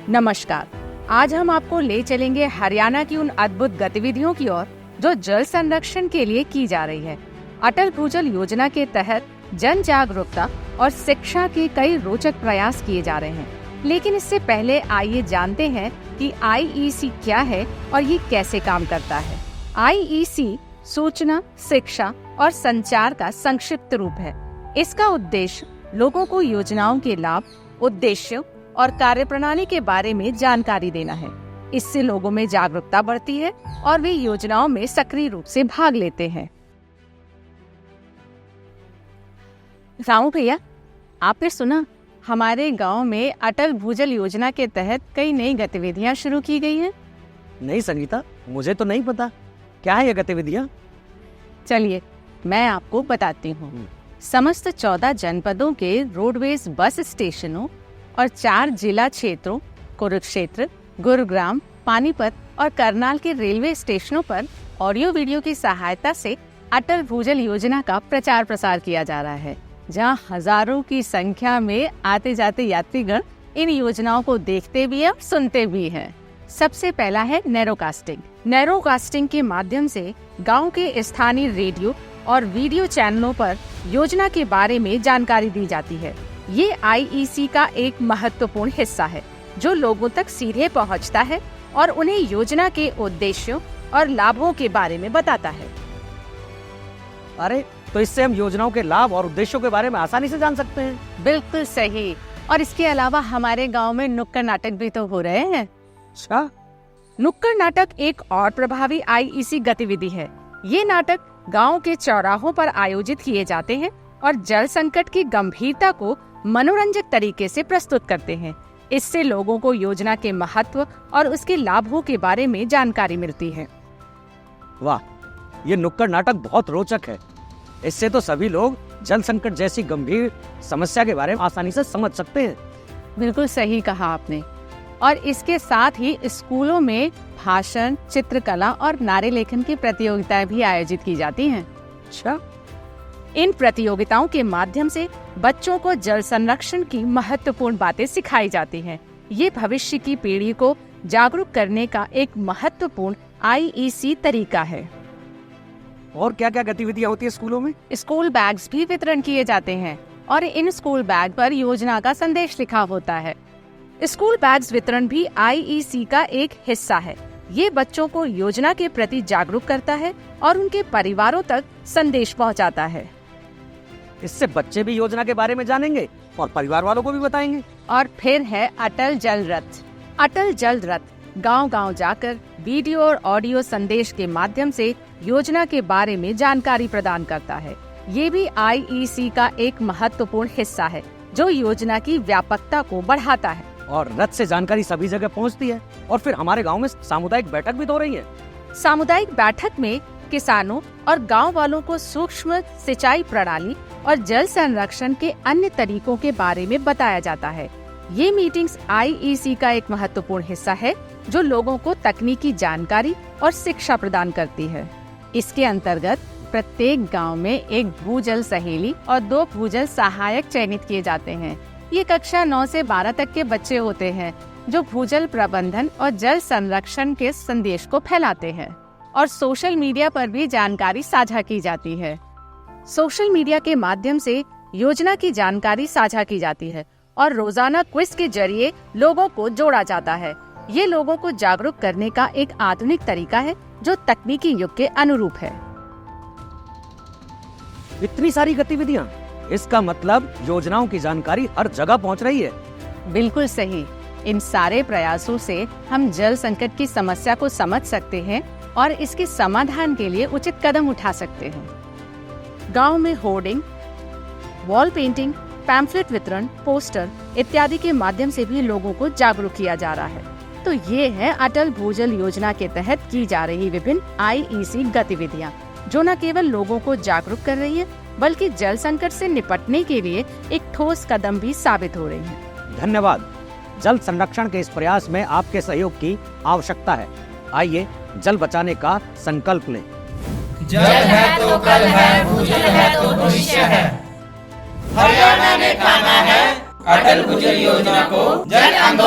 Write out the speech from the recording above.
नमस्कार। आज हम आपको ले चलेंगे हरियाणा की उन अद्भुत गतिविधियों की ओर जो जल संरक्षण के लिए की जा रही है। अटल भूजल योजना के तहत जन जागरूकता और शिक्षा के कई रोचक प्रयास किए जा रहे हैं। लेकिन इससे पहले आइए जानते हैं कि IEC क्या है और ये कैसे काम करता है। IEC सूचना, शिक्षा और संचार का संक्षिप्त रूप है। इसका उद्देश्य लोगों को योजनाओं के लाभ, उद्देश्यों और कार्यप्रणाली के बारे में जानकारी देना है। इससे लोगों में जागरूकता बढ़ती है और वे योजनाओं में सक्रिय रूप से भाग लेते हैं। रामू भैया, आपने सुना हमारे गांव में अटल भूजल योजना के तहत कई नई गतिविधियां शुरू की गई हैं? नहीं संगीता, मुझे तो नहीं पता। क्या है ये गतिविधियां? चलिए मैं आपको बताती हूँ। समस्त 14 जनपदों के रोडवेज बस स्टेशनों और 4 जिला क्षेत्रों कुरुक्षेत्र, गुरुग्राम, पानीपत और करनाल के रेलवे स्टेशनों पर ऑडियो वीडियो की सहायता से अटल भूजल योजना का प्रचार प्रसार किया जा रहा है, जहां हजारों की संख्या में आते जाते यात्रीगण इन योजनाओं को देखते भी हैं और सुनते भी हैं। सबसे पहला है नैरोकास्टिंग। नैरोकास्टिंग के माध्यम से गांव के स्थानीय रेडियो और वीडियो चैनलों पर योजना के बारे में जानकारी दी जाती है। ये IEC का एक महत्वपूर्ण हिस्सा है जो लोगों तक सीधे पहुंचता है और उन्हें योजना के उद्देश्यों और लाभों के बारे में बताता है। अरे, तो इससे हम योजनाओं के लाभ और उद्देश्यों के बारे में आसानी से जान सकते हैं। बिल्कुल सही। और इसके अलावा हमारे गांव में नुक्कड़ नाटक भी तो हो रहे हैं। अच्छा, नुक्कड़ नाटक एक और प्रभावी IEC गतिविधि है। ये नाटक गांव के चौराहों पर आयोजित किए जाते हैं और जल संकट की गंभीरता को मनोरंजक तरीके से प्रस्तुत करते हैं। इससे लोगों को योजना के महत्व और उसके लाभों के बारे में जानकारी मिलती है। वाह, ये नुक्कड़ नाटक बहुत रोचक है। इससे तो सभी लोग जल संकट जैसी गंभीर समस्या के बारे में आसानी से समझ सकते हैं। बिल्कुल सही कहा आपने। और इसके साथ ही स्कूलों में भाषण, चित्रकला और नारे लेखन की प्रतियोगिताएं भी आयोजित की जाती हैं। अच्छा, इन प्रतियोगिताओं के माध्यम से बच्चों को जल संरक्षण की महत्वपूर्ण बातें सिखाई जाती हैं। ये भविष्य की पीढ़ी को जागरूक करने का एक महत्वपूर्ण IEC तरीका है। और क्या क्या गतिविधियां होती है स्कूलों में? स्कूल बैग्स भी वितरण किए जाते हैं और इन स्कूल बैग पर योजना का संदेश लिखा होता है। स्कूल बैग्स वितरण भी IEC का एक हिस्सा है। ये बच्चों को योजना के प्रति जागरूक करता है और उनके परिवारों तक संदेश पहुंचाता है। इससे बच्चे भी योजना के बारे में जानेंगे और परिवार वालों को भी बताएंगे। और फिर है अटल जल रथ। अटल जल रथ गांव-गांव जाकर वीडियो और ऑडियो संदेश के माध्यम से योजना के बारे में जानकारी प्रदान करता है। ये भी IEC का एक महत्वपूर्ण हिस्सा है जो योजना की व्यापकता को बढ़ाता है। और रथ से जानकारी सभी जगह पहुंचती है। और फिर हमारे गांव में सामुदायिक बैठक भी तो हो रही है। सामुदायिक बैठक में किसानों और गांव वालों को सूक्ष्म सिंचाई प्रणाली और जल संरक्षण के अन्य तरीकों के बारे में बताया जाता है। ये मीटिंग्स IEC का एक महत्वपूर्ण हिस्सा है जो लोगों को तकनीकी जानकारी और शिक्षा प्रदान करती है। इसके अंतर्गत प्रत्येक गांव में एक भूजल सहेली और 2 भूजल सहायक चयनित किए जाते हैं। ये कक्षा 9 से 12 तक के बच्चे होते हैं जो भूजल प्रबंधन और जल संरक्षण के संदेश को फैलाते हैं। और सोशल मीडिया पर भी जानकारी साझा की जाती है। सोशल मीडिया के माध्यम से योजना की जानकारी साझा की जाती है और रोजाना क्विज के जरिए लोगों को जोड़ा जाता है। ये लोगों को जागरूक करने का एक आधुनिक तरीका है जो तकनीकी युग के अनुरूप है। इतनी सारी गतिविधियां, इसका मतलब योजनाओं की जानकारी हर जगह पहुंच रही है। बिल्कुल सही। इन सारे प्रयासों से हम जल संकट की समस्या को समझ सकते हैं और इसके समाधान के लिए उचित कदम उठा सकते हैं। गांव में होर्डिंग, वॉल पेंटिंग, पैम्फलेट वितरण, पोस्टर इत्यादि के माध्यम से भी लोगों को जागरूक किया जा रहा है। तो ये है अटल भूजल योजना के तहत की जा रही विभिन्न IEC गतिविधियाँ, जो न केवल लोगों को जागरूक कर रही है बल्कि जल संकट से निपटने के लिए एक ठोस कदम भी साबित हो रही है। धन्यवाद। जल संरक्षण के इस प्रयास में आपके सहयोग की आवश्यकता है। आइए जल बचाने का संकल्प लें। जल है तो कल है, भूजल है तो भविष्य है। हरियाणा ने ठाना है अटल भूजल योजना को जन आंदोलन